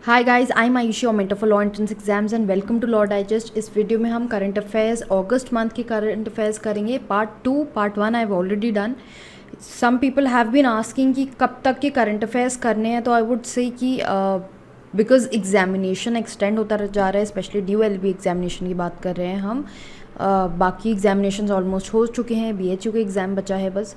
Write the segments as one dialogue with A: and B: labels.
A: Hi guys, I am Ayushi और mentor for law entrance exams and welcome to law digest. इस video में हम current affairs अगस्त month के करंट अफेयर्स करेंगे। Part 1 I have already done. Some people have been asking कि कब तक के करंट अफेयर्स करने हैं, तो आई वुड से कि बिकॉज एग्जामिनेशन एक्सटेंड होता जा रहा है, स्पेशली DOLB एग्जामिनेशन की बात कर रहे हैं हम। बाकी एग्जामिनेशन ऑलमोस्ट हो चुके हैं, BHU का एग्ज़ाम बचा है बस।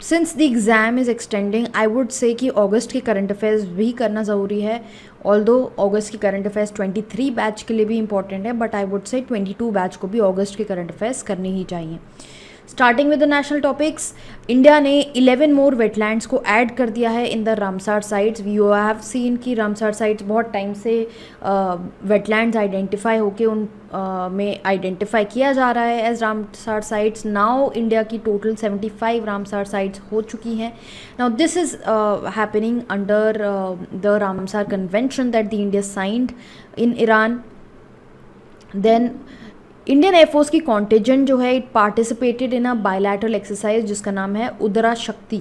A: Since the exam is extending, I would say कि अगस्त के करंट अफेयर्स भी करना ज़रूरी है। ऑल्दो अगस्त की करंट अफेयर्स 23 बैच के लिए भी इंपॉर्टेंट है, बट आई वुड से 22 बैच को भी अगस्त के करंट अफेयर्स करने ही चाहिए। Starting with the national topics, India ने 11 मोर वेटलैंड्स को ऐड कर दिया है in the Ramsar sites. We have seen कि रामसार साइट्स बहुत टाइम से वेटलैंड्स आइडेंटिफाई होके उन में आइडेंटिफाई किया जा रहा है as Ramsar sites. Now India की टोटल 75 रामसार साइट्स हो चुकी हैं। Now this is happening under the Ramsar convention that the India signed in Iran. Then Indian air force की कॉन्टिजेंट जो है it participated in a bilateral exercise जिसका नाम है उदरा शक्ति।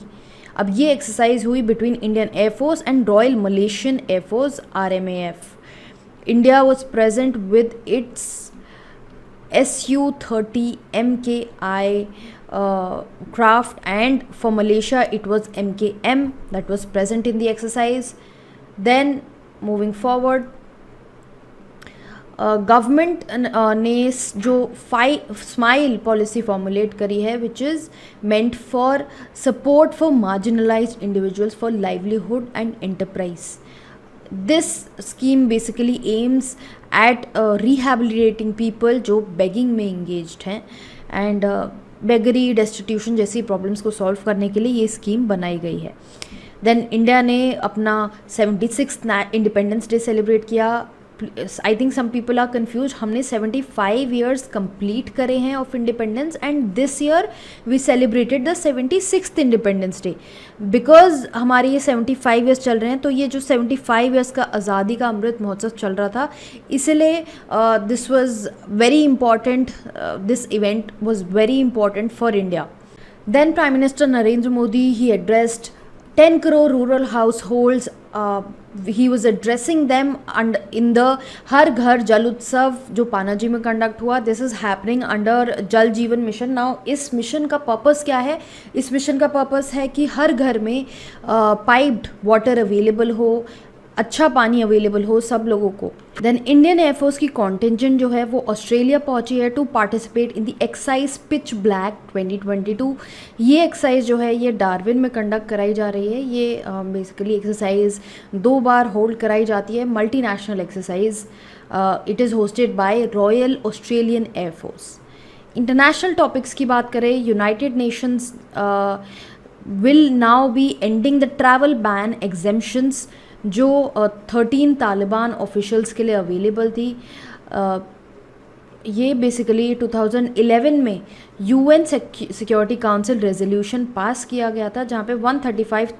A: अब ये एक्सरसाइज हुई between Indian air force and royal Malaysian air force RMAF। India was present with its Su-30 MKI craft, and for Malaysia it was MKM that was present in the exercise. Then moving forward, government ने जो smile policy formulate करी है which is meant for support for marginalised individuals for livelihood and enterprise. This scheme basically aims at rehabilitating people जो begging में engaged हैं, and beggary destitution जैसी problems को solve करने के लिए ये स्कीम बनाई गई है। देन इंडिया ने अपना 76th इंडिपेंडेंस डे सेलिब्रेट किया। I think some people are confuse, हमने 75 ईयर्स कंप्लीट करे हैं of independence, and this year we celebrated the 76th independence day. Because हमारे ये 75 ईयर्स चल रहे हैं, तो ये जो 75 ईयर्स का आज़ादी का अमृत महोत्सव चल रहा था, इसलिए this was very important, this event was very important for India. Then Prime Minister Narendra Modi, he addressed 10 crore rural households. He was addressing them and in the हर घर जल उत्सव जो पानाजी में कंडक्ट हुआ। दिस इज़ हैपनिंग अंडर जल जीवन mission. Now इस mission का पर्पस क्या है? इस मिशन का पर्पस है कि हर घर में पाइप्ड वाटर अवेलेबल हो, अच्छा पानी अवेलेबल हो सब लोगों को। देन इंडियन एयरफोर्स की कॉन्टिजेंट जो है वो ऑस्ट्रेलिया पहुंची है to participate in the exercise pitch black 2022। ये एक्सरसाइज जो है ये डार्विन में कंडक्ट कराई जा रही है। ये बेसिकली एक्सरसाइज 2 बार होल्ड कराई जाती है, multinational exercise. It is hosted by royal Australian air force. International topics की बात करें, United Nations will now be ending the travel ban exemptions जो 13 तालिबान ऑफिशियल्स के लिए अवेलेबल थी। ये बेसिकली 2011 में UN security council resolution pass किया गया था, जहाँ पे 135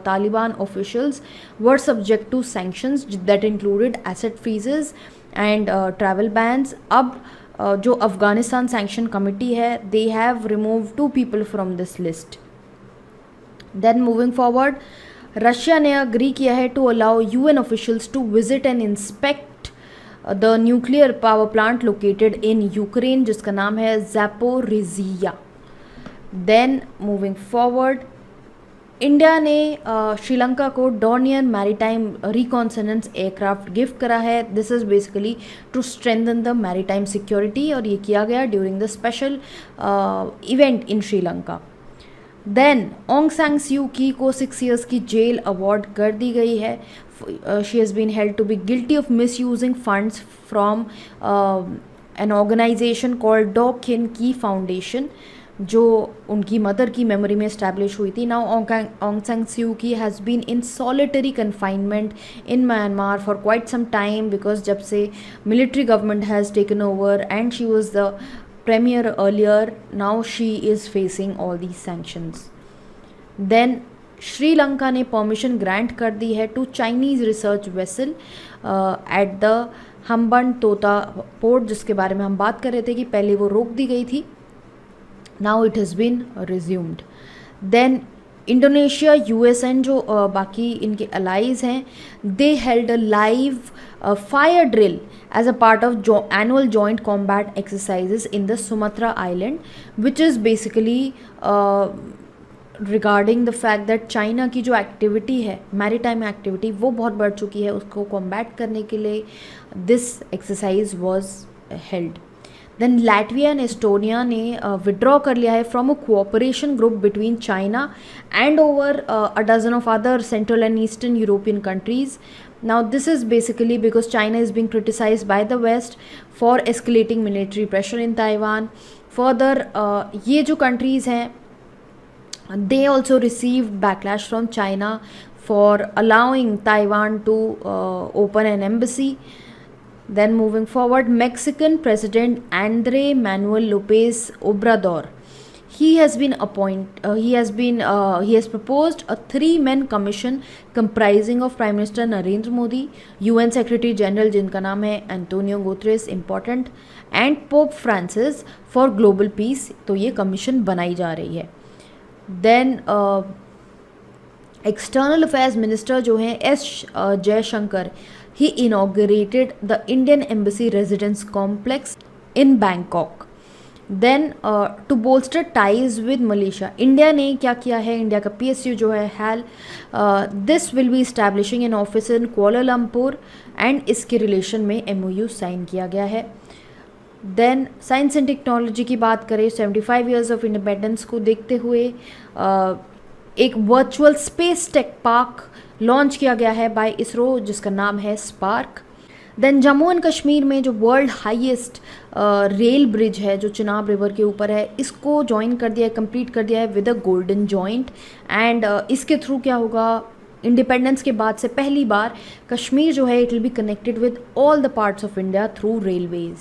A: Taliban officials were subject to sanctions that included asset freezes and travel bans. अब जो अफगानिस्तान सैंक्शन कमिटी है, they have remove 2 people from this list. Then moving forward, Russia ने अग्री किया है to allow UN officials to visit and inspect the nuclear power plant located in Ukraine जिसका नाम है Zaporizhzhia. Then moving forward, India ने श्रीलंका को Dornier maritime reconnaissance aircraft gift करा है। This is basically to strengthen the maritime security, और ये किया गया during the special event in Sri Lanka. Then Aung San Suu Kyi को 6 years की जेल अवार्ड कर दी गई है। She has been held to be guilty of misusing funds from an organization called Daw Khin की फाउंडेशन जो उनकी mother की मेमोरी में इस्टेब्लिश हुई थी। Now ऑन्ग San Suu Kyi has been in solitary confinement in Myanmar for quite some time, because जब से military government has taken over and she was the premier earlier, now she is facing all these sanctions. Then Sri Lanka ने permission grant कर दी है to Chinese research vessel at the Hambantota port, जिसके बारे में हम बात कर रहे थे कि पहले वो रोक दी गई थी। Now it has been resumed. Then Indonesia, US and जो बाकी इनके अलाइज हैं, they held a live fire drill as a part of annual joint combat exercises in the Sumatra island, which is basically regarding the fact that China की जो activity है, maritime activity, वो बहुत बढ़ चुकी है, उसको कॉम्बैट करने के लिए this exercise was held. Then Latvia and Estonia ने विड्रॉ कर लिया है from a cooperation group between China and over a dozen of other central and eastern European countries. Now this is basically because China is being criticized by the West for escalating military pressure in Taiwan. Further, ये जो countries हैं, they also received backlash from China for allowing Taiwan to open an embassy. Then moving forward, Mexican President Andre Manuel Lopez Obrador, he has proposed a 3-man commission comprising of Prime Minister Narendra Modi, UN Secretary General जिनका नाम है Antonio Guterres, important, and Pope Francis for global peace. तो ये commission बनाई जा रही है. Then external affairs minister जो हैं S Jaishankar, he inaugurated the Indian Embassy Residence Complex in Bangkok. Then to bolster ties with Malaysia, India ने क्या किया है, इंडिया का PSU जो है HAL, this will be establishing an office in Kuala Lumpur and इसके रिलेशन में MOU साइन किया गया है. देन साइंस एंड टेक्नोलॉजी की बात करें, 75 ईयर्स ऑफ इंडिपेंडेंस को देखते हुए एक virtual space tech park launch किया गया है बाय इसरो, जिसका नाम है स्पार्क. देन जम्मू एंड कश्मीर में जो वर्ल्ड हाईएस्ट रेल ब्रिज है जो चिनाब रिवर के ऊपर है, इसको ज्वाइन कर दिया है, कंप्लीट कर दिया है with a golden joint. And इसके थ्रू क्या होगा, इंडिपेंडेंस के बाद से पहली बार कश्मीर जो है it will be connected with all the parts of India through railways.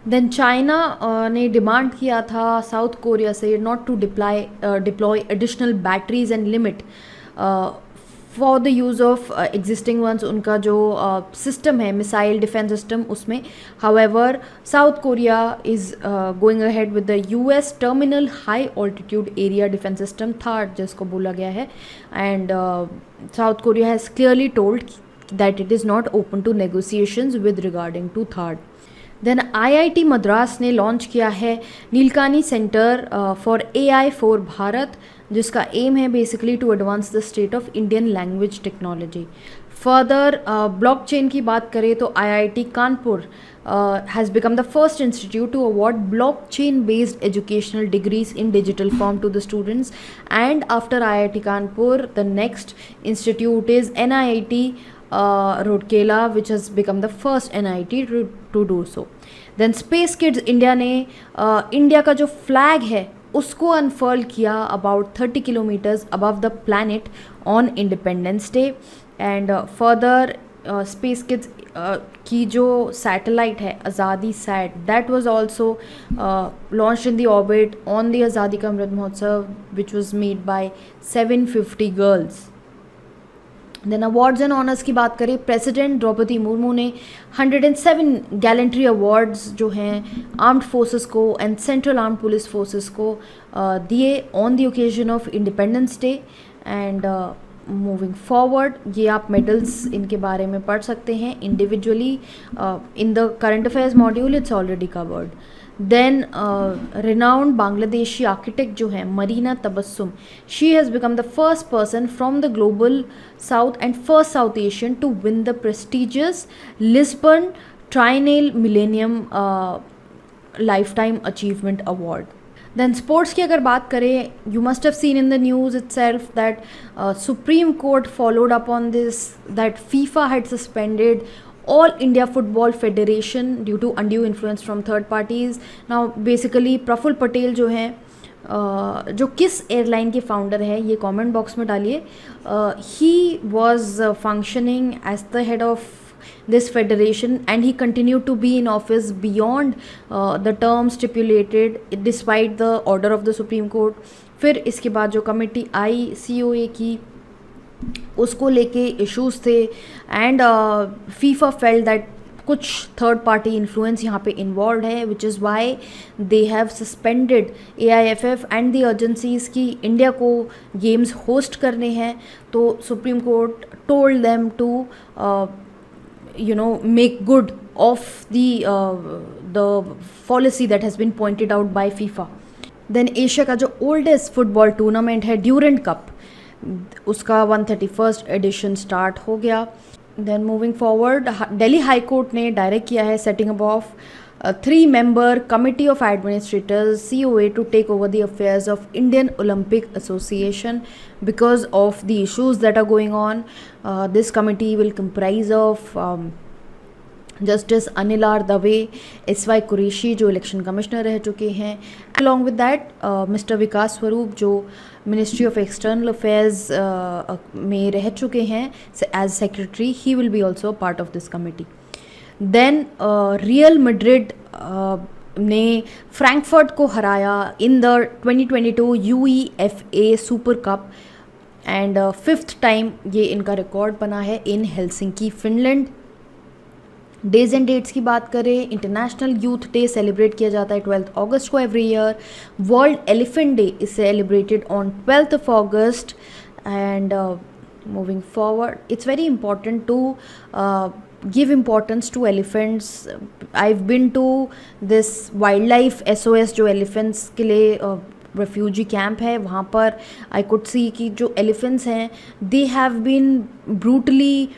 A: Then China ने डिमांड किया था साउथ कोरिया से not to deploy additional batteries and limit for the use of existing ones. उनका जो सिस्टम है missile defence system, उसमें however South Korea is going ahead with the US terminal high altitude area defence system THAAD जिसको बोला गया है. And South Korea has clearly told that it is not open to negotiations with regarding to THAAD. Then IIT Madras ने launch किया है Nilekani centre for AI for Bharat, जिसका aim है basically to advance the state of Indian language technology. Further blockchain की बात करें तो IIT Kanpur has become the first institute to award blockchain based educational degrees in digital form to the students. And after IIT Kanpur, the next institute is NIT Rourkela, which has become the first NIT to do so. Then Space Kids India ने India का जो flag है उसको unfurl किया about 30 kilometres above the planet on independence day. And further space kids की जो satellite है Azaadi SAT, that was also launched in the orbit on the Azadi Ka Amrit Mahotsav, which was made by 750 girls. Then awards and honours की बात करें, president Droupadi Murmu ने 107 gallantry awards जो हैं armed forces को and central armed police forces को दिए on the occasion of Independence day. And moving forward, ये आप मेडल्स इनके बारे में पढ़ सकते हैं individually in the current affairs module, it's already covered. Then renowned Bangladeshi architect जो है Marina Tabassum, she has become the first person from the Global South and first South Asian to win the prestigious Lisbon triennale millennium life time achievement award. Then sports की अगर बात करें, you must have seen in the news itself that supreme court followed up on this that FIFA had suspended All India Football Federation due to undue influence from third parties. Now basically Praful Patel जो हैं जो किस airline के founder है ये comment box में डालिए. He was functioning as the head of this federation and he continued to be in office beyond the term stipulated despite the order of the Supreme Court. फिर इसके बाद जो committee आई COA की, उसको लेके issues थे एंड FIFA फेल्ट दैट कुछ third party influence यहाँ पे इन्वॉल्व है, which is why they have suspended AIFF and the agencies की इंडिया को गेम्स होस्ट करने हैं। तो supreme court told them to make good of the policy that has been pointed out by FIFA. Then Asia का जो oldest football tournament है Durand cup, उसका 131st edition start हो गया। Then moving forward, Delhi high court ने direct किया है setting up of 3-member committee of administrators COA to take over the affairs of Indian Olympic Association because of the issues that are going on. This committee will comprise of justice Anil R Dave, SY Qureshi जो election commissioner रह चुके हैं, along with that mister Vikas Swarup जो ministry of external affairs में रह चुके हैं as secretary, he will be also part of this committee. Then Real Madrid ने फ्रैंकफर्ट को हराया in the 2022 UEFA Super Cup and 5th time ये इनका रिकॉर्ड बना है in Helsinki Finland. Days and dates की बात करें, इंटरनेशनल यूथ डे सेलिब्रेट किया जाता है 12th अगस्त को every year. World elephant day is celebrated on 12th अगस्त। And moving forward, it's very important to give importance to elephants. I've been to this wildlife SOS जो elephants के लिए refugee camp है, वहाँ पर I could see कि जो elephants हैं they have been brutally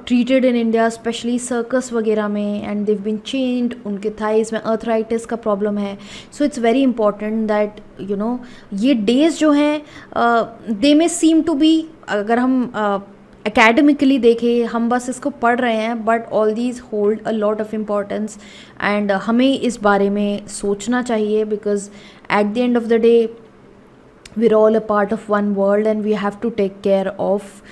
A: treated in India, especially circus वगैरह में, and they've been chained, उनके thighs में arthritis का problem है। So it's very important that ये days जो हैं they may seem to be, अगर हम एकेडमिकली देखें, हम बस इसको पढ़ रहे हैं, but all these hold a lot of importance and हमें इस बारे में सोचना चाहिए because at the end of the day we are all a part of one world and we have to take care of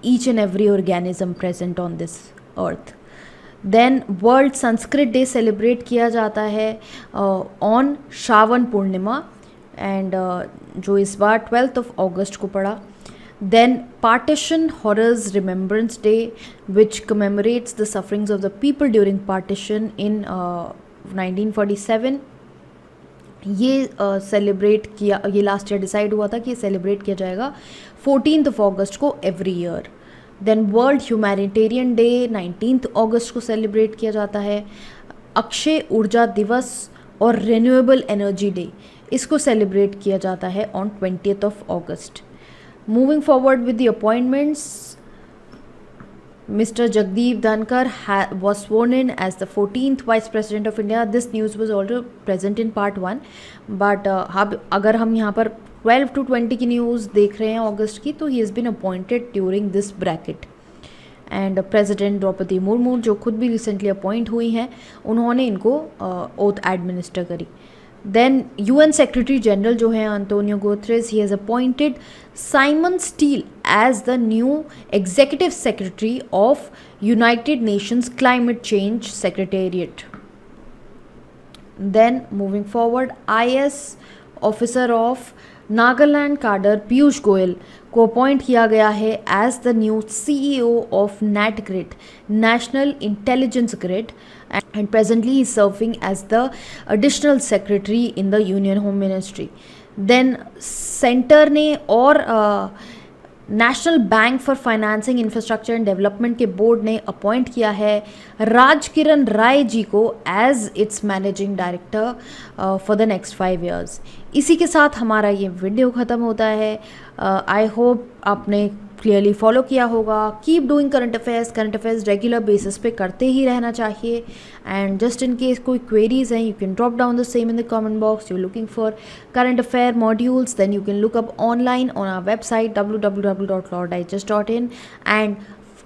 A: each and every organism present on this earth. Then world Sanskrit day celebrate किया जाता है on Shravan Purnima and जो इस बार 12th अगस्त को पड़ा। Then Partition Horrors Remembrance Day, which commemorates the sufferings of the people during partition in 1947. ये celebrate किया, ये लास्ट ईयर डिसाइड हुआ था कि ये सेलिब्रेट किया जाएगा 14th अगस्त को every year. Then world humanitarian day 19th अगस्त को सेलिब्रेट किया जाता है। अक्षय ऊर्जा दिवस और रिन्यूएबल एनर्जी डे, इसको सेलिब्रेट किया जाता है ऑन 20th अगस्त। Moving forward with the appointments, Mr. Jagdeep Dhankar was sworn in as the 14th Vice President of India. This news was already present in part 1, but अगर हम यहाँ पर 12 to 20 की न्यूज़ देख रहे हैं अगस्त की, तो he has been appointed during this bracket. And president Droupadi Murmu जो खुद भी रिसेंटली अपॉइंट हुई हैं, उन्होंने इनको ओथ एडमिनिस्टर करी। देन UN सेक्रेटरी जनरल जो है Antonio Guterres, he has appointed Simon Stiell as the new executive secretary of United Nations climate change secretariat. Then moving forward, IS officer of Nagaland cadre Piyush Goyal को appoint किया गया है as the new CEO of NatGrid, National Intelligence Grid, and presently he is serving as the additional secretary in the Union Home Ministry. Then centre ने और National Bank for Financing Infrastructure and Development के board ने appoint किया है राज किरण राय जी को as its managing director for the next 5 years। इसी के साथ हमारा ये वीडियो ख़त्म होता है। आई होप आपने क्लियरली फॉलो किया होगा। Keep doing current affairs regular basis पे करते ही रहना चाहिए। एंड जस्ट इन केस कोई क्वेरीज हैं, you can drop down the same in the comment box. You looking for current affair modules, then you can look up online on our website www.lawdigest.in and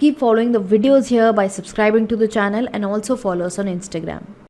A: keep following the videos here by subscribing to the channel and also follow us on Instagram.